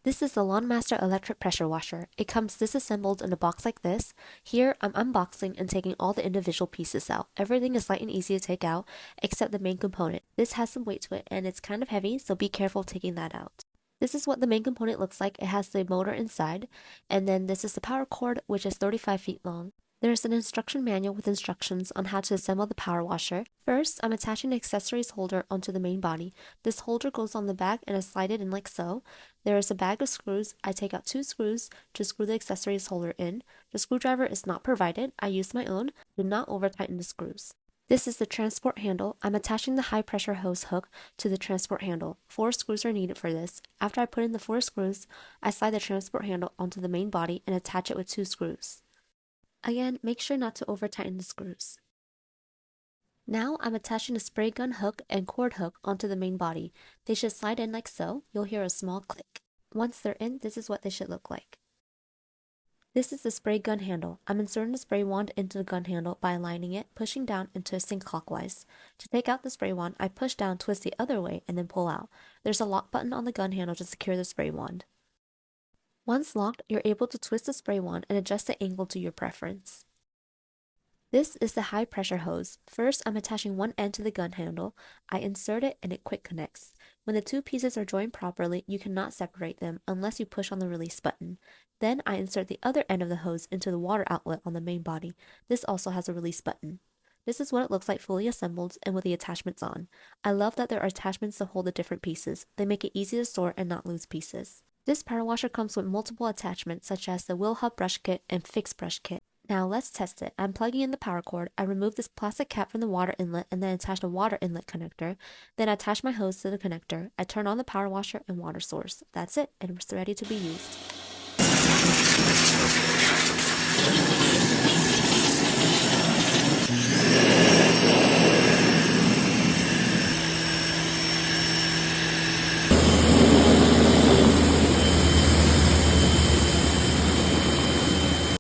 This is the LawnMaster electric pressure washer. It comes disassembled in a box like this. Here, I'm unboxing and taking all the individual pieces out. Everything is light and easy to take out, except the main component. This has some weight to it, and it's kind of heavy, so be careful taking that out. This is what the main component looks like. It has the motor inside, and then this is the power cord, which is 35 feet long. There's an instruction manual with instructions on how to assemble the power washer. First, I'm attaching the accessories holder onto the main body. This holder goes on the back and I slide it in like so. There is a bag of screws. I take out 2 screws to screw the accessories holder in. The screwdriver is not provided. I use my own. Do not over tighten the screws. This is the transport handle. I'm attaching the high pressure hose hook to the transport handle. 4 screws are needed for this. After I put in the 4 screws, I slide the transport handle onto the main body and attach it with 2 screws. Again, make sure not to over tighten the screws. Now I'm attaching the spray gun hook and cord hook onto the main body. They should slide in like so. You'll hear a small click. Once they're in, this is what they should look like. This is the spray gun handle. I'm inserting the spray wand into the gun handle by aligning it, pushing down and twisting clockwise. To take out the spray wand, I push down, twist the other way, and then pull out. There's a lock button on the gun handle to secure the spray wand. Once locked, you're able to twist the spray wand and adjust the angle to your preference. This is the high pressure hose. First, I'm attaching one end to the gun handle. I insert it and it quick connects. When the 2 pieces are joined properly, you cannot separate them unless you push on the release button. Then I insert the other end of the hose into the water outlet on the main body. This also has a release button. This is what it looks like fully assembled and with the attachments on. I love that there are attachments to hold the different pieces. They make it easy to store and not lose pieces. This power washer comes with multiple attachments such as the wheel hub brush kit and fixed brush kit. Now let's test it. I'm plugging in the power cord. I remove this plastic cap from the water inlet and then attach the water inlet connector. Then I attach my hose to the connector. I turn on the power washer and water source. That's it, and it's ready to be used.